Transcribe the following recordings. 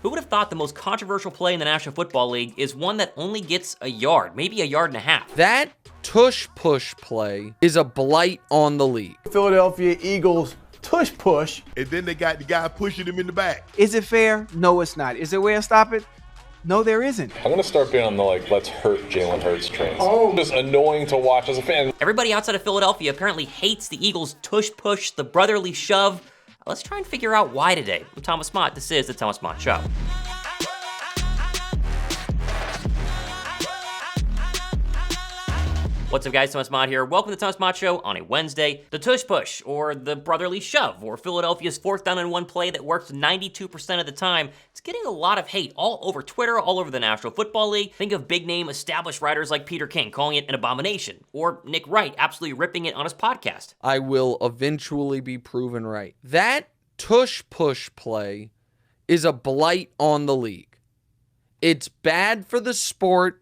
Who would have thought the most controversial play in the National Football League is one that only gets a yard, maybe a yard and a half? That Tush Push play is a blight on the league. Philadelphia Eagles Tush Push. And then they got the guy pushing him in the back. Is it fair? No, it's not. Is there a way to stop it? No, there isn't. I'm going to start being on the, let's hurt Jalen Hurts trains. Just annoying to watch as a fan. Everybody outside of Philadelphia apparently hates the Eagles' tush push, the brotherly shove. Let's try and figure out why today. I'm Thomas Mott. This is the Thomas Mott Show. What's up, guys? Thomas Mott here. Welcome to the Thomas Mott Show on a Wednesday. The tush push, or the brotherly shove, or Philadelphia's 4th down and 1 play that works 92% of the time. It's getting a lot of hate all over Twitter, all over the National Football League. Think of big-name established writers like Peter King calling it an abomination, or Nick Wright absolutely ripping it on his podcast. I will eventually be proven right. That Tush Push play is a blight on the league. It's bad for the sport.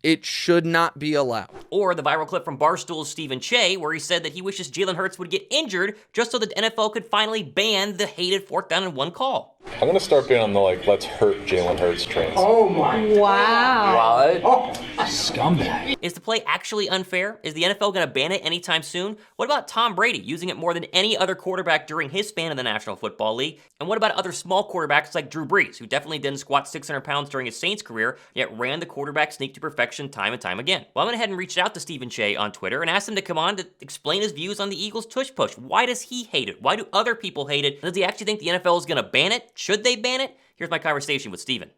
It should not be allowed. Or the viral clip from Barstool Steven Cheah, where he said that he wishes Jalen Hurts would get injured just so the NFL could finally ban the hated 4th down and 1 call. I'm going to start being on the, let's hurt Jalen Hurts trains. Oh my. Wow. What? Scumbag. Is the play actually unfair? Is the NFL going to ban it anytime soon? What about Tom Brady using it more than any other quarterback during his span in the National Football League? And what about other small quarterbacks like Drew Brees, who definitely didn't squat 600 pounds during his Saints career, yet ran the quarterback sneak to perfection time and time again? Well, I went ahead and reached out to Steven Cheah on Twitter and asked him to come on to explain his views on the Eagles' tush push. Why does he hate it? Why do other people hate it? Does he actually think the NFL is going to ban it? Should they ban it? Here's my conversation with Steven.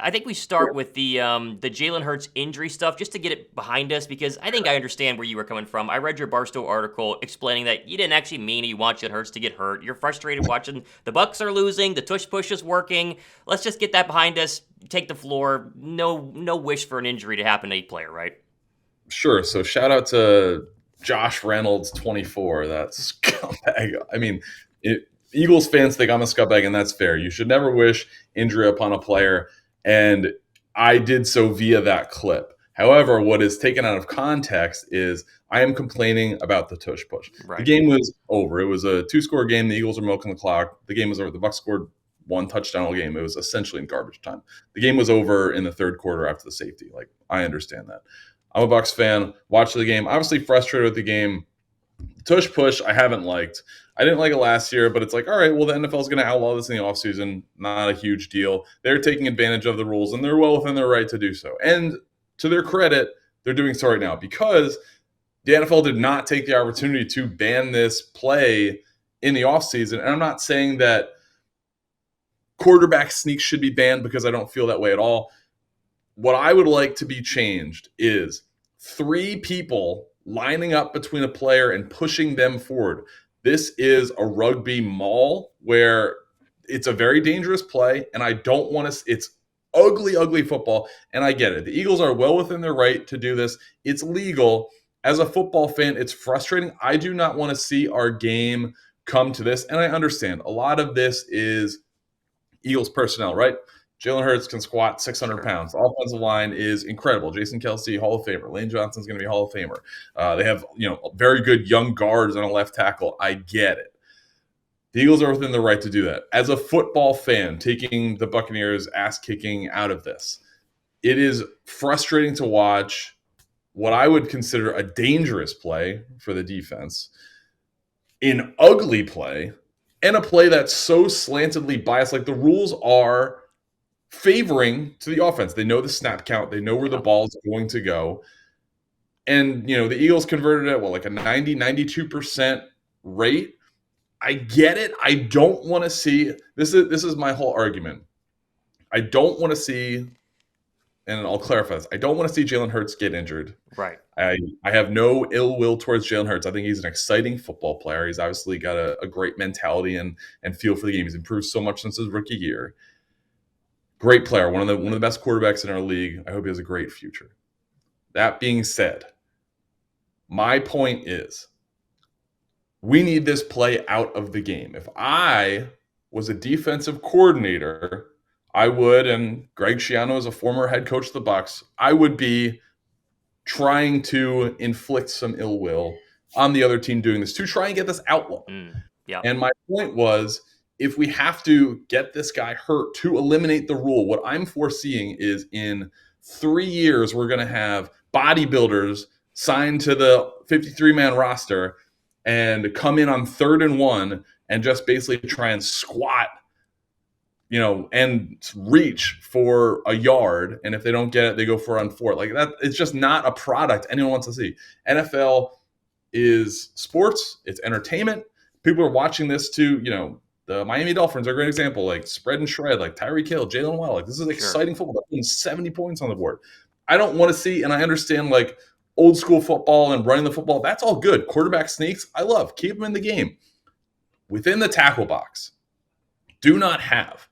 I think we start with the Jalen Hurts injury stuff just to get it behind us, because I think I understand where you were coming from. I read your Barstool article explaining that you didn't actually mean you want Jalen Hurts to get hurt. You're frustrated watching the Bucs are losing, the tush push is working. Let's just get that behind us, take the floor. No wish for an injury to happen to a player, right? Sure. So shout out to Josh Reynolds, 24. That's scumbag. I mean, Eagles fans think I'm a scumbag, and that's fair. You should never wish injury upon a player, and I did so via that clip. However, what is taken out of context is I am complaining about the tush push. Right. The game was over. It was a 2-score game. The Eagles were milking the clock. The game was over. The Bucs scored 1 touchdown all game. It was essentially in garbage time. The game was over in the 3rd quarter after the safety. I understand that. I'm a Bucs fan. Watched the game. Obviously frustrated with the game. Tush push, I haven't liked. I didn't like it last year, but it's all right, well, the NFL is going to outlaw this in the offseason. Not a huge deal. They're taking advantage of the rules, and they're well within their right to do so. And to their credit, they're doing so right now because the NFL did not take the opportunity to ban this play in the offseason. And I'm not saying that quarterback sneaks should be banned, because I don't feel that way at all. What I would like to be changed is 3 people lining up between a player and pushing them forward. This is a rugby maul where it's a very dangerous play, and I don't want to. It's ugly, ugly football, and I get it. The Eagles are well within their right to do this. It's legal. As a football fan, it's frustrating. I do not want to see our game come to this, and I understand a lot of this is Eagles personnel, right? Jalen Hurts can squat 600 pounds. The offensive line is incredible. Jason Kelce, Hall of Famer. Lane Johnson's going to be Hall of Famer. They have, very good young guards on a left tackle. I get it. The Eagles are within the right to do that. As a football fan, taking the Buccaneers' ass-kicking out of this, it is frustrating to watch what I would consider a dangerous play for the defense, an ugly play, and a play that's so slantedly biased. The rules are favoring to the offense. They know the snap count. They know where the ball is going to go. And, the Eagles converted it, a 90, 92% rate. I get it. I don't want to see – this is my whole argument. I don't want to see – and I'll clarify this. I don't want to see Jalen Hurts get injured. Right. I have no ill will towards Jalen Hurts. I think he's an exciting football player. He's obviously got a great mentality and feel for the game. He's improved so much since his rookie year. Great player, one of the best quarterbacks in our league. I hope he has a great future. That being said, my point is we need this play out of the game. If I was a defensive coordinator, I would, and Greg Schiano is a former head coach of the Bucs, I would be trying to inflict some ill will on the other team doing this to try and get this outlawed. Yeah. And my point was, if we have to get this guy hurt to eliminate the rule, what I'm foreseeing is in 3 years, we're going to have bodybuilders signed to the 53-man roster and come in on 3rd and 1 and just basically try and squat, and reach for a yard. And if they don't get it, they go for on 4. Like that, it's just not a product anyone wants to see. NFL is sports. It's entertainment. People are watching this too. The Miami Dolphins are a great example. Like spread and shred, like Tyreek Hill, Jalen Waddle. Like this is exciting football. They're putting 70 points on the board. I don't want to see, and I understand like old school football and running the football. That's all good. Quarterback sneaks, I love. Keep them in the game. Within the tackle box, do not have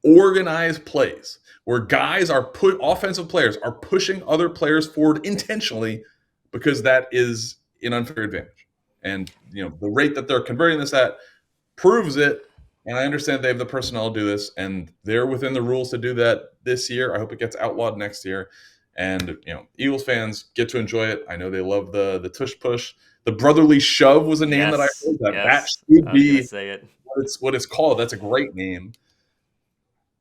organized plays where guys are offensive players are pushing other players forward intentionally, because that is an unfair advantage. And the rate that they're converting this at proves it. And I understand they have the personnel to do this, and they're within the rules to do that this year. I hope it gets outlawed next year. And Eagles fans get to enjoy it. I know they love the tush push. The brotherly shove was a name that I heard. That should be what it's called. That's a great name.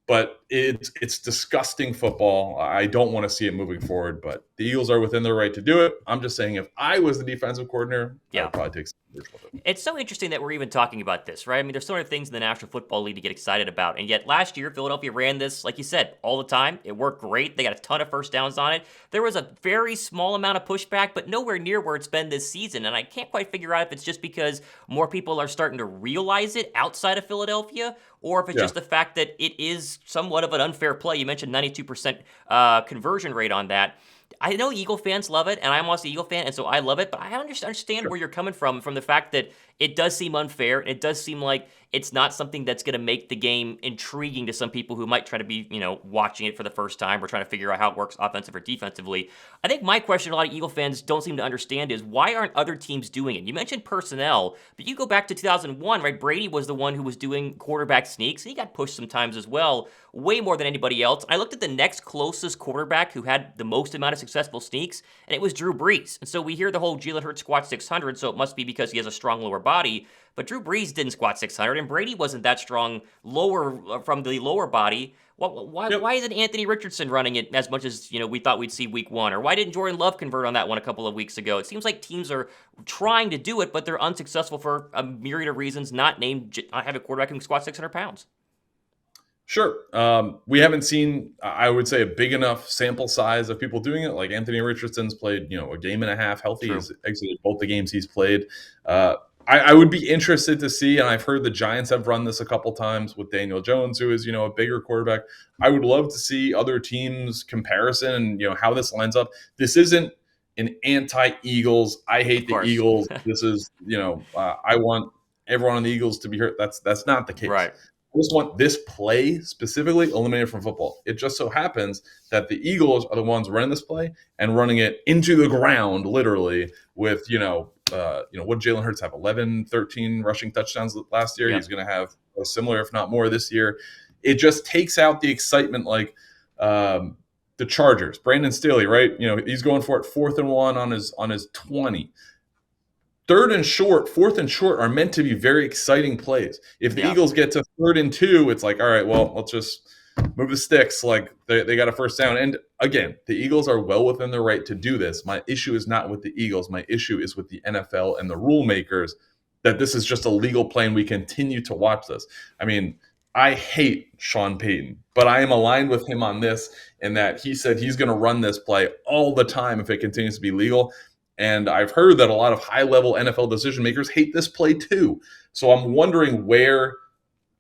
But it's disgusting football. I don't want to see it moving forward, but the Eagles are within their right to do it. I'm just saying, if I was the defensive coordinator, I'd probably take some virtual. It's so interesting that we're even talking about this, right? I mean, there's so many things in the National Football League to get excited about, and yet last year, Philadelphia ran this, like you said, all the time. It worked great. They got a ton of first downs on it. There was a very small amount of pushback, but nowhere near where it's been this season, and I can't quite figure out if it's just because more people are starting to realize it outside of Philadelphia, or if it's just the fact that it is somewhat of an unfair play. You mentioned 92% conversion rate on that. I know Eagle fans love it, and I'm also an Eagle fan, and so I love it, but I understand where you're coming from the fact that it does seem unfair. It does seem like it's not something that's going to make the game intriguing to some people who might try to be, watching it for the first time or trying to figure out how it works offensive or defensively. I think my question a lot of Eagle fans don't seem to understand is, why aren't other teams doing it? You mentioned personnel, but you go back to 2001, right? Brady was the one who was doing quarterback sneaks, and he got pushed sometimes as well, way more than anybody else. I looked at the next closest quarterback who had the most amount of successful sneaks, and it was Drew Brees. And so we hear the whole Jalen Hurts squat 600, so it must be because he has a strong lower body. But Drew Brees didn't squat 600, and Brady wasn't that strong from the lower body. Why isn't Anthony Richardson running it as much as we thought we'd see week 1? Or why didn't Jordan Love convert on that one a couple of weeks ago? It seems like teams are trying to do it, but they're unsuccessful for a myriad of reasons, not have a quarterback who can squat 600 pounds. Sure. We haven't seen, I would say, a big enough sample size of people doing it. Like Anthony Richardson's played, a game and a half healthy. True. He's exited both the games he's played. I would be interested to see, and I've heard the Giants have run this a couple times with Daniel Jones, who is, a bigger quarterback. I would love to see other teams' comparison and, how this lines up. This isn't an anti-Eagles. I hate the Eagles. This is, I want everyone on the Eagles to be hurt. That's not the case. Right. I just want this play specifically eliminated from football. It just so happens that the Eagles are the ones running this play and running it into the ground, literally, with, what did Jalen Hurts have? 11, 13 rushing touchdowns last year. Yeah. He's going to have a similar, if not more, this year. It just takes out the excitement, like the Chargers. Brandon Staley, right? He's going for it 4th and 1 on his 20. 3rd and short, 4th and short are meant to be very exciting plays. If the Eagles get to 3rd and 2, it's like, all right, well, let's just move the sticks. Like they got a first down. And again, the Eagles are well within their right to do this. My issue is not with the Eagles. My issue is with the NFL and the rule makers, that this is just a legal play and we continue to watch this. I mean, I hate Sean Payton, but I am aligned with him on this, in that he said he's going to run this play all the time if it continues to be legal. And I've heard that a lot of high-level NFL decision makers hate this play too. So I'm wondering where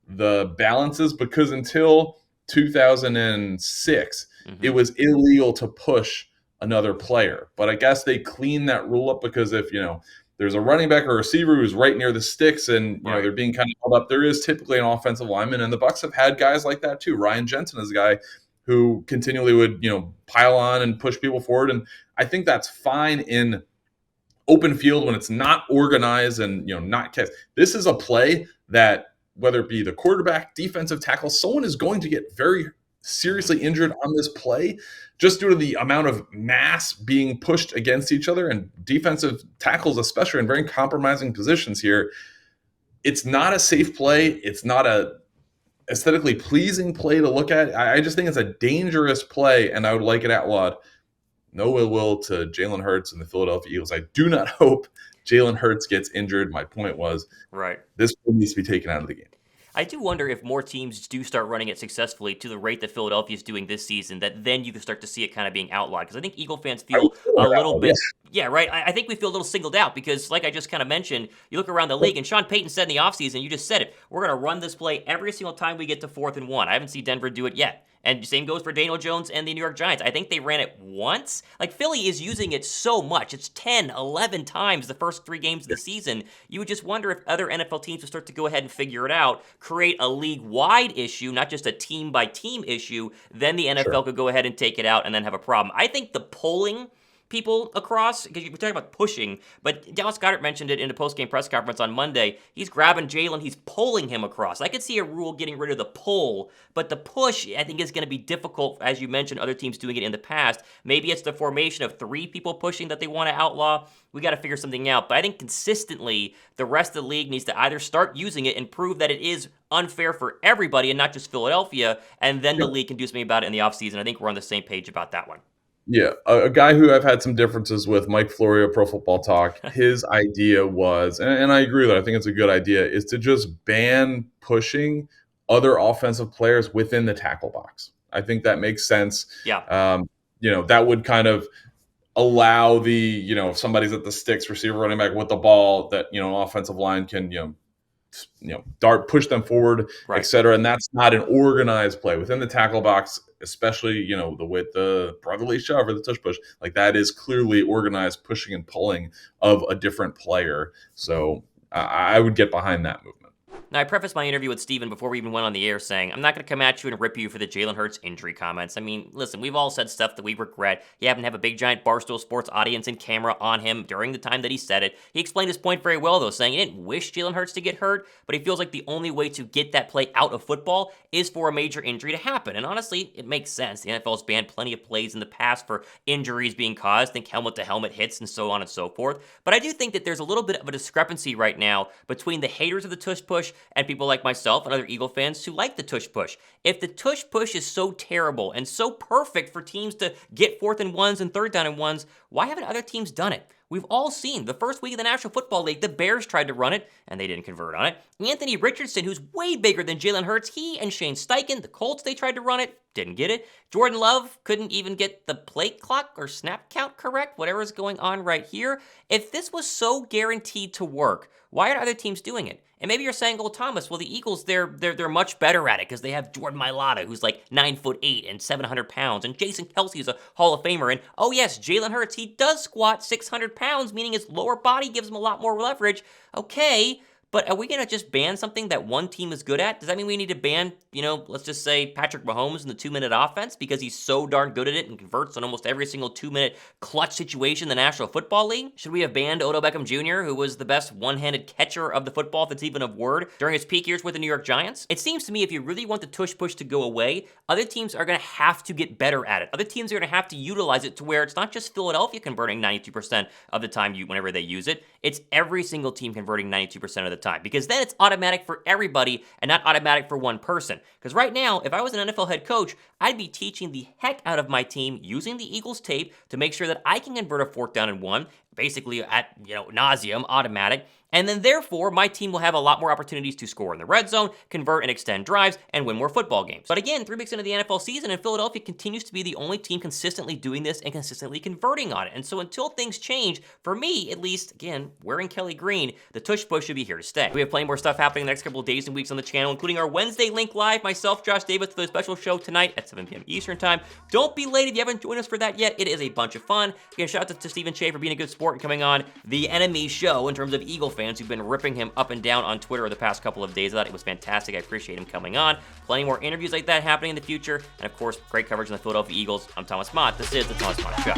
the balance is, because until 2006, it was illegal to push another player. But I guess they cleaned that rule up, because if, there's a running back or a receiver who's right near the sticks and they're being kind of held up, there is typically an offensive lineman. And the Bucs have had guys like that too. Ryan Jensen is a guy who continually would, pile on and push people forward. And I think that's fine in open field when it's not organized and, not cast. This is a play that, whether it be the quarterback, defensive tackle, someone is going to get very seriously injured on this play, just due to the amount of mass being pushed against each other, and defensive tackles, especially in very compromising positions here. it's not a safe play. It's not a aesthetically pleasing play to look at. I just think it's a dangerous play, and I would like it outlawed. No ill will to Jalen Hurts and the Philadelphia Eagles. I do not hope Jalen Hurts gets injured. My point was, this needs to be taken out of the game. I do wonder if more teams do start running it successfully to the rate that Philadelphia is doing this season, that then you can start to see it kind of being outlawed. Because I think Eagle fans feel a little bit, I think we feel a little singled out because, like I just kind of mentioned, you look around the league, and Sean Payton said in the offseason, you just said it, we're going to run this play every single time we get to 4th and 1. I haven't seen Denver do it yet. And same goes for Daniel Jones and the New York Giants. I think they ran it once. Like, Philly is using it so much. It's 10, 11 times the first 3 games of the season. You would just wonder if other NFL teams would start to go ahead and figure it out, create a league-wide issue, not just a team-by-team issue. Then the NFL could go ahead and take it out and then have a problem. I think the polling people across, because we're talking about pushing, but Dallas Goedert mentioned it in the post-game press conference on Monday. He's grabbing Jalen, he's pulling him across. I could see a rule getting rid of the pull, but the push, I think, is going to be difficult, as you mentioned, other teams doing it in the past. Maybe it's the formation of 3 people pushing that they want to outlaw. We got to figure something out, but I think consistently, the rest of the league needs to either start using it and prove that it is unfair for everybody and not just Philadelphia, and then the league can do something about it in the offseason. I think we're on the same page about that one. Yeah, a guy who I've had some differences with, Mike Florio, Pro Football Talk, his idea was, and I agree with it, I think it's a good idea, is to just ban pushing other offensive players within the tackle box. I think that makes sense. Yeah. That would kind of allow the, if somebody's at the sticks, receiver, running back with the ball, that, offensive line can, dart, push them forward, et cetera. And that's not an organized play within the tackle box, especially, with the brotherly shove or the tush push. Like, that is clearly organized pushing and pulling of a different player. So I would get behind that movement. Now, I prefaced my interview with Steven before we even went on the air saying, I'm not going to come at you and rip you for the Jalen Hurts injury comments. I mean, listen, we've all said stuff that we regret. He happened to have a big, giant Barstool Sports audience and camera on him during the time that he said it. He explained his point very well, though, saying he didn't wish Jalen Hurts to get hurt, but he feels like the only way to get that play out of football is for a major injury to happen. And honestly, it makes sense. The NFL has banned plenty of plays in the past for injuries being caused, think helmet-to-helmet hits and so on and so forth. But I do think that there's a little bit of a discrepancy right now between the haters of the tush push and people like myself and other Eagle fans who like the tush push. If the tush push is so terrible and so perfect for teams to get 4th and 1s and 3rd down and 1s, why haven't other teams done it? We've all seen the first week of the National Football League, the Bears tried to run it, and they didn't convert on it. Anthony Richardson, who's way bigger than Jalen Hurts, he and Shane Steichen, the Colts, they tried to run it, didn't get it. Jordan Love couldn't even get the play clock or snap count correct, whatever's going on right here. If this was so guaranteed to work, why are other teams doing it? And maybe you're saying, oh, Thomas, well, the Eagles, they're much better at it because they have Jordan Mailata, who's like 9'8" and 700 pounds, and Jason Kelsey's a Hall of Famer. And oh, yes, Jalen Hurts, he does squat 600 pounds, meaning his lower body gives him a lot more leverage. Okay, but are we going to just ban something that one team is good at? Does that mean we need to ban, let's just say Patrick Mahomes in the 2-minute offense because he's so darn good at it and converts on almost every single 2-minute clutch situation in the National Football League? Should we have banned Odell Beckham Jr., who was the best one-handed catcher of the football, if it's even a word, during his peak years with the New York Giants? It seems to me if you really want the tush push to go away, other teams are going to have to get better at it. Other teams are going to have to utilize it to where it's not just Philadelphia converting 92% of the time whenever they use it. It's every single team converting 92% of the time, because then it's automatic for everybody and not automatic for one person. Because right now, if I was an NFL head coach, I'd be teaching the heck out of my team using the Eagles tape to make sure that I can convert a 4th down and 1, basically at nauseum, automatic. And then therefore, my team will have a lot more opportunities to score in the red zone, convert and extend drives, and win more football games. But again, 3 weeks into the NFL season, and Philadelphia continues to be the only team consistently doing this and consistently converting on it. And so until things change, for me at least, again, wearing Kelly green, the tush push should be here to stay. We have plenty more stuff happening the next couple of days and weeks on the channel, including our Wednesday link live, myself, Josh Davis, for the special show tonight at 7 p.m. Eastern time. Don't be late if you haven't joined us for that yet. It is a bunch of fun. Again, shout out to Steven Cheah for being a good sport and coming on the enemy show in terms of Eagle fans who've been ripping him up and down on Twitter the past couple of days. I thought it was fantastic. I appreciate him coming on. Plenty more interviews like that happening in the future. And of course, great coverage on the Philadelphia Eagles. I'm Thomas Mott. This is the Thomas Mott Show.